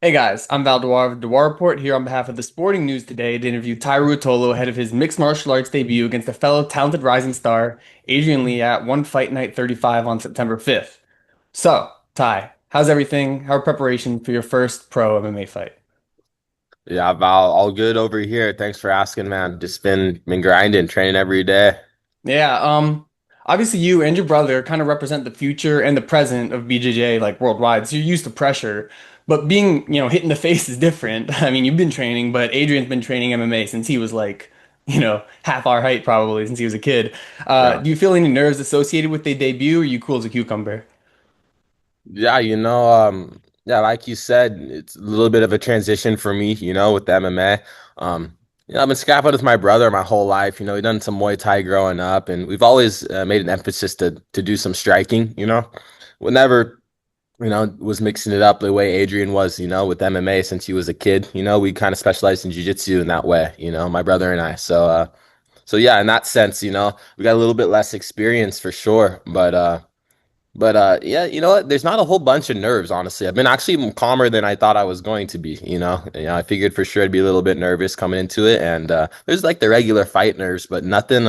Hey guys, I'm Val Dewar of Dewar Report here on behalf of the Sporting News today to interview Tye Ruotolo ahead of his mixed martial arts debut against a fellow talented rising star, Adrian Lee, at One Fight Night 35 on September 5th. So, Ty, how's everything? How are preparations for your first pro MMA fight? Yeah, Val, all good over here. Thanks for asking, man. Just been grinding, training every day. Yeah, obviously you and your brother kind of represent the future and the present of BJJ like worldwide, so you're used to pressure. But being, hit in the face is different. I mean, you've been training, but Adrian's been training MMA since he was like, half our height probably since he was a kid. Yeah. Do you feel any nerves associated with the debut, or are you cool as a cucumber? Yeah, yeah, like you said, it's a little bit of a transition for me, with the MMA. I've been scrapping with my brother my whole life. We've done some Muay Thai growing up, and we've always made an emphasis to do some striking. Whenever, was mixing it up the way Adrian was, with MMA since he was a kid. We kind of specialized in jiu-jitsu in that way, my brother and I. So yeah, in that sense, we got a little bit less experience for sure, but yeah, you know what? There's not a whole bunch of nerves, honestly. I've been actually calmer than I thought I was going to be, I figured for sure I'd be a little bit nervous coming into it, and there's like the regular fight nerves, but nothing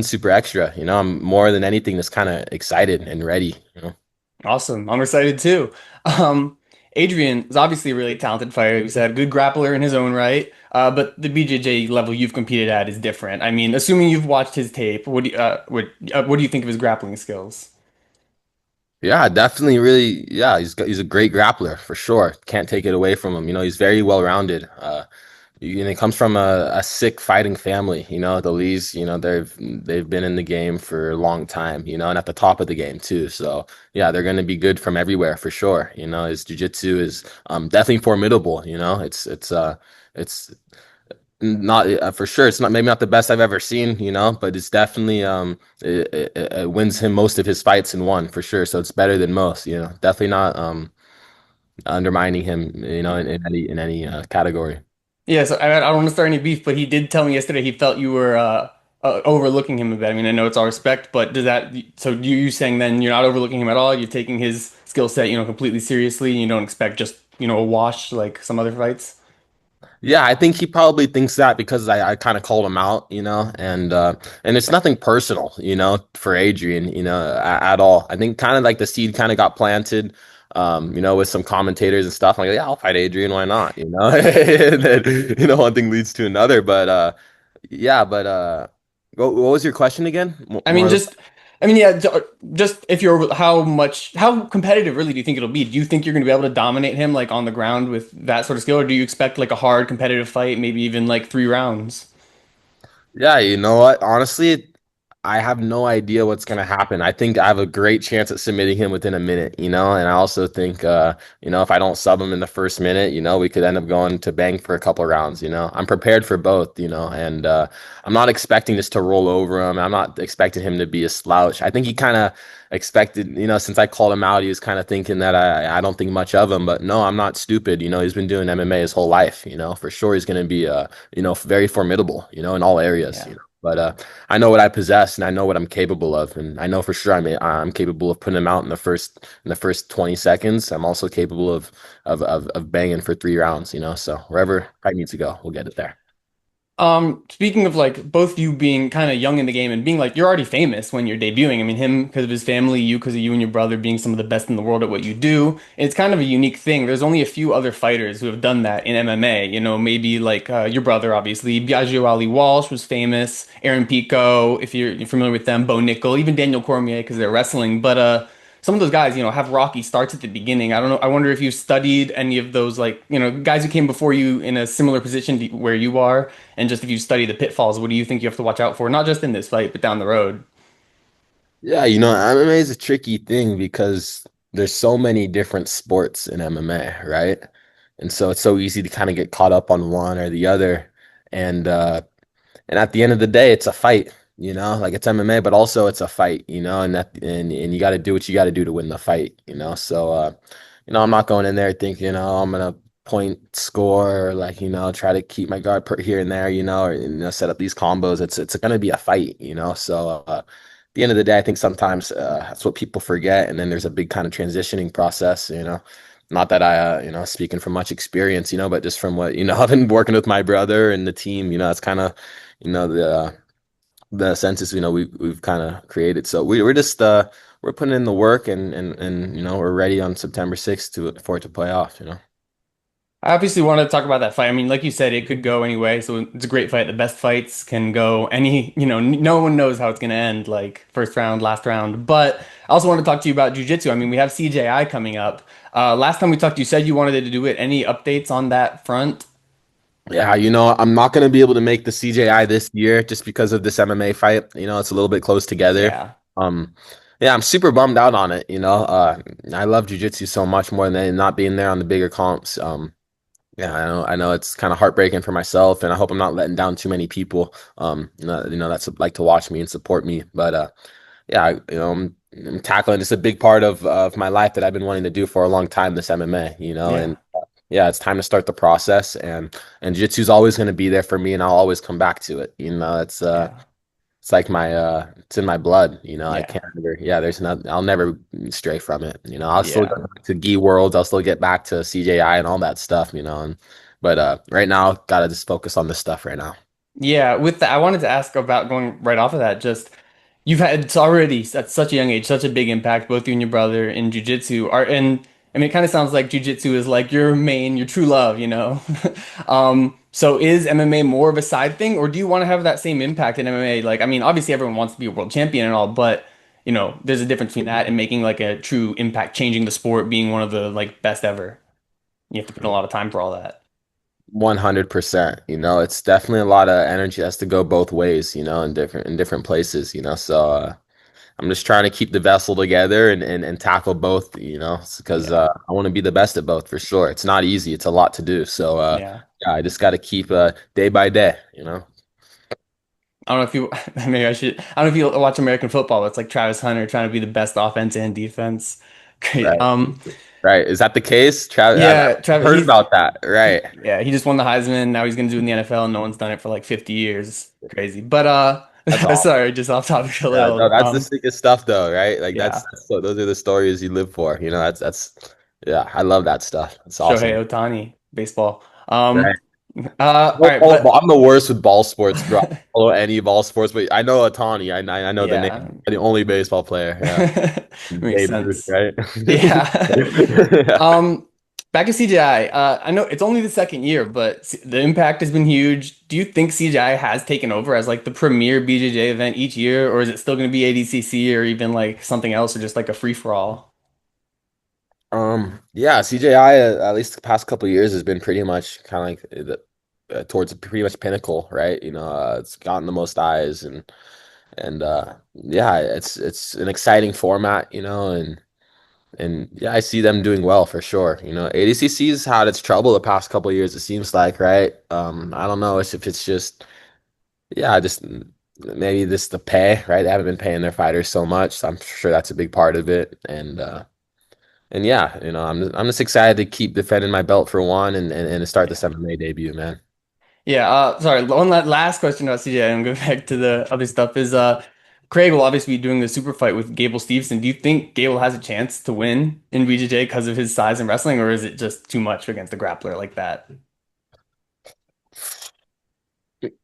super extra. I'm more than anything just kind of excited and ready. Awesome. I'm excited too. Um, Adrian is obviously a really talented fighter. He's a good grappler in his own right. But the BJJ level you've competed at is different. I mean, assuming you've watched his tape, what do you think of his grappling skills? Yeah, definitely really, yeah, he's a great grappler for sure. Can't take it away from him. He's very well-rounded. He comes from a sick fighting family. The Lees, they've been in the game for a long time, and at the top of the game too. So yeah, they're gonna be good from everywhere for sure. His jiu-jitsu is definitely formidable. It's not for sure. It's not maybe not the best I've ever seen, but it's definitely it wins him most of his fights in one for sure. So it's better than most. Definitely not undermining him, in any category. Yeah, so I don't want to start any beef, but he did tell me yesterday he felt you were overlooking him a bit. I mean, I know it's all respect, but does that so you saying then you're not overlooking him at all? You're taking his skill set, completely seriously, and you don't expect just, a wash like some other fights? Yeah, I think he probably thinks that because I kind of called him out, and it's nothing personal, for Adrian, at all. I think kind of like the seed kind of got planted, with some commentators and stuff. I'm like, yeah, I'll fight Adrian, why not? And then, one thing leads to another. But yeah, but what was your question again? I mean, More just, I mean, yeah, just if you're, how competitive really do you think it'll be? Do you think you're going to be able to dominate him like on the ground with that sort of skill, or do you expect like a hard competitive fight, maybe even like 3 rounds? Yeah, you know what? Honestly, I have no idea what's gonna happen. I think I have a great chance at submitting him within a minute, and I also think if I don't sub him in the first minute, we could end up going to bang for a couple rounds. I'm prepared for both, and I'm not expecting this to roll over him. I'm not expecting him to be a slouch. I think he kind of expected, since I called him out, he was kind of thinking that I don't think much of him, but no, I'm not stupid. He's been doing MMA his whole life, for sure he's gonna be very formidable, in all areas, Yeah. But I know what I possess and I know what I'm capable of, and I know for sure I'm capable of putting him out in the first 20 seconds. I'm also capable of banging for 3 rounds, So wherever I need to go, we'll get it there. Speaking of like both you being kind of young in the game and being like you're already famous when you're debuting. I mean, him because of his family, you because of you and your brother being some of the best in the world at what you do. It's kind of a unique thing. There's only a few other fighters who have done that in MMA. Maybe like your brother, obviously. Biagio Walsh was famous. Aaron Pico, if you're familiar with them. Bo Nickel, even Daniel Cormier because they're wrestling. But some of those guys, have rocky starts at the beginning. I don't know. I wonder if you studied any of those, like, guys who came before you in a similar position to where you are, and just if you study the pitfalls, what do you think you have to watch out for? Not just in this fight, but down the road. Yeah, MMA is a tricky thing because there's so many different sports in MMA, right? And so it's so easy to kind of get caught up on one or the other. And at the end of the day, it's a fight, like it's MMA, but also it's a fight, and you got to do what you got to do to win the fight, So I'm not going in there thinking, I'm gonna point score or like, try to keep my guard put here and there, or set up these combos. It's gonna be a fight, So at the end of the day, I think sometimes that's what people forget, and then there's a big kind of transitioning process, Not that speaking from much experience, but just from what, I've been working with my brother and the team, it's kind of, the census, we've kind of created. So we're just we're putting in the work and we're ready on September 6th for it to play off. I obviously wanted to talk about that fight. I mean, like you said, it could go anyway, so it's a great fight. The best fights can go any, no one knows how it's going to end, like first round, last round. But I also want to talk to you about jiu-jitsu. I mean, we have CJI coming up. Last time we talked, you said you wanted to do it. Any updates on that front? Yeah, I'm not going to be able to make the CJI this year just because of this MMA fight. It's a little bit close together. Yeah, Um, yeah, I'm super bummed out on it. I love jiu-jitsu so much more than not being there on the bigger comps. Yeah, I know it's kind of heartbreaking for myself, and I hope I'm not letting down too many people. That's like to watch me and support me. But yeah, I'm tackling. It's a big part of my life that I've been wanting to do for a long time. This MMA, and yeah, yeah, it's time to start the process. And jiu-jitsu is always going to be there for me, and I'll always come back to it. yeah, It's like it's in my blood. I yeah, can't ever. Yeah, I'll never stray from it. I'll still go yeah. back to Gi Worlds. I'll still get back to CJI and all that stuff. But right now, gotta just focus on this stuff right now. Yeah, with that, I wanted to ask about going right off of that. Just you've had it's already at such a young age, such a big impact, both you and your brother in jujitsu. Are and I mean, it kind of sounds like jujitsu is like your main, your true love, you know. So is MMA more of a side thing, or do you want to have that same impact in MMA? Like, I mean, obviously everyone wants to be a world champion and all, but there's a difference between that and making like a true impact, changing the sport, being one of the like best ever. You have to put in a lot of time for all that. 100%. It's definitely a lot of energy that has to go both ways. In different places. So I'm just trying to keep the vessel together and tackle both. Because Yeah, I want to be the best at both for sure. It's not easy. It's a lot to do. So yeah. yeah, I just got to keep day by day. I don't know if you maybe I should. I don't know if you watch American football. It's like Travis Hunter trying to be the best offense and defense. Great. Right. Right. Is that the case? Travis, Yeah, I've Travis. heard about that. Right. Yeah, he just won the Heisman. Now he's gonna do it in the NFL, and no one's done it for like 50 years. Crazy. But That's awesome. sorry, just off topic a Yeah, no, little. that's the sickest stuff though, right? Like Yeah, those are the stories you live for. Yeah, I love that stuff. It's awesome. Shohei Ohtani, baseball. Right. All right, but I'm the worst with ball sports, bro. I don't follow any ball sports, but I know Otani. I know the name. yeah, The only baseball player. Yeah. makes Babe Ruth, sense. right? Yeah. Yeah. Back to CGI. I know it's only the second year, but the impact has been huge. Do you think CGI has taken over as like the premier BJJ event each year, or is it still going to be ADCC or even like something else, or just like a free for all? Yeah, CJI at least the past couple of years has been pretty much kind of like towards pretty much pinnacle, right? It's gotten the most eyes and yeah, it's an exciting format, and yeah, I see them doing well for sure. ADCC's had its trouble the past couple of years, it seems like, right? I don't know if it's just yeah, just maybe this the pay, right? They haven't been paying their fighters so much. So I'm sure that's a big part of it. And yeah, I'm just excited to keep defending my belt for one and to start this Yeah. MMA debut, man. Yeah, sorry, one last question about CGI and go back to the other stuff is Craig will obviously be doing the super fight with Gable Steveson. Do you think Gable has a chance to win in BJJ because of his size in wrestling, or is it just too much against a grappler like that?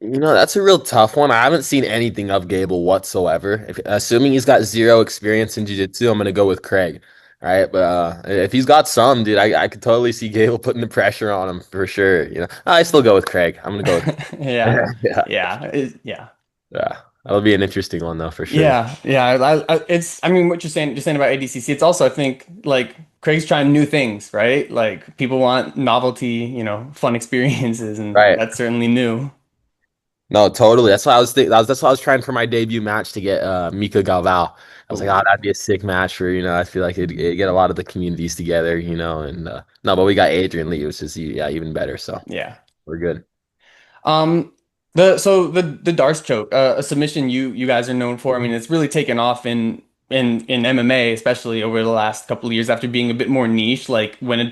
That's a real tough one. I haven't seen anything of Gable whatsoever. Assuming he's got zero experience in jiu-jitsu, I'm gonna go with Craig. All right, but if he's got some, dude, I could totally see Gable putting the pressure on him for sure. I still go with Craig. I'm gonna go with Yeah, Craig. Yeah, yeah. yeah. That'll be an interesting one though, for sure. Yeah. It's, I mean, what you're saying about ADCC, it's also, I think, like Craig's trying new things, right? Like people want novelty, fun experiences, and Right. that's certainly new. No, totally. That's why I was thinking. That's why I was trying for my debut match to get Mika Galval. I was like, oh, Oh, that'd be a sick match for, I feel like it'd get a lot of the communities together, and no, but we got Adrian Lee, which is yeah, even better. So yeah. we're good. Um, the Darce choke, a submission you guys are known for. I mean, it's really taken off in MMA, especially over the last couple of years after being a bit more niche. Like when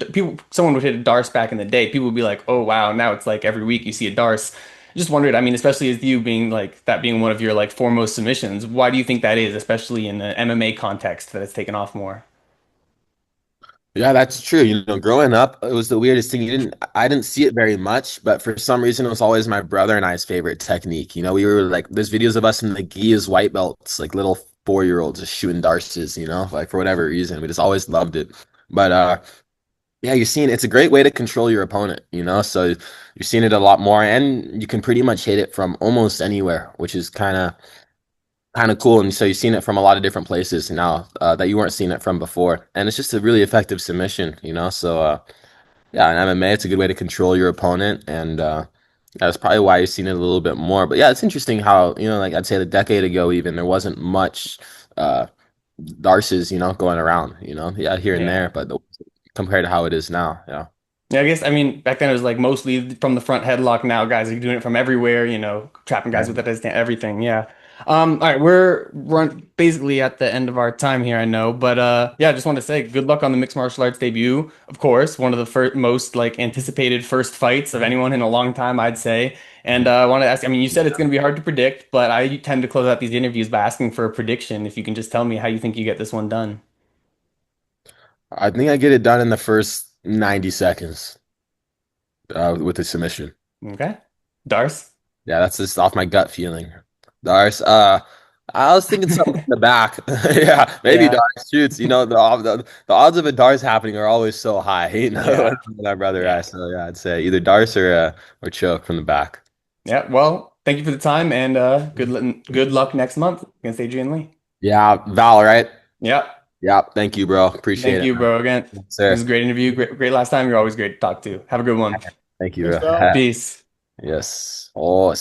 someone would hit a Darce back in the day, people would be like, "Oh wow!" Now it's like every week you see a Darce. Just wondered. I mean, especially as you being like that being one of your like foremost submissions, why do you think that is, especially in the MMA context, that it's taken off more? Yeah, that's true. Growing up, it was the weirdest thing. I didn't see it very much, but for some reason, it was always my brother and I's favorite technique. We were like, there's videos of us in the gi as white belts, like little 4-year-olds just shooting darces, like for whatever reason. We just always loved it. But yeah, you're seeing it's a great way to control your opponent. So you're seeing it a lot more, and you can pretty much hit it from almost anywhere, which is kind of cool. And so you've seen it from a lot of different places now that you weren't seeing it from before. And it's just a really effective submission. So yeah, in MMA, it's a good way to control your opponent, and that's probably why you've seen it a little bit more. But yeah, it's interesting how like I'd say a decade ago, even there wasn't much uh, Darces, going around. Yeah, here and Yeah. there, but compared to how it is now, yeah. Yeah, I guess, I mean, back then it was like mostly from the front headlock. Now guys are doing it from everywhere, trapping guys with that everything. Yeah. All right, we're run basically at the end of our time here, I know, but yeah, I just want to say good luck on the mixed martial arts debut. Of course, one of the first most like anticipated first fights of anyone in a long time, I'd say. And I want to ask, I mean, you said it's going to be hard to predict, but I tend to close out these interviews by asking for a prediction. If you can just tell me how you think you get this one done. I think I get it done in the first 90 seconds with the submission. Okay. Darce? Yeah, that's just off my gut feeling. Dars, I was thinking something in the back. Yeah, maybe Yeah. Dars shoots. The odds of a Dars happening are always so high. Yeah. With our brother Yeah. I. So yeah, I'd say either Dars or choke from the back. Yeah, well, thank you for the time and good luck next month against Adrian Lee. Yeah, Val, right? Yeah, Yeah, thank you, bro. Appreciate thank it, you, man. bro. Again, Yes, this is sir. a great interview. Great last time. You're always great to talk to. Have a good one. Thank you, Thanks, bro. bro. Peace. Yes. Oh.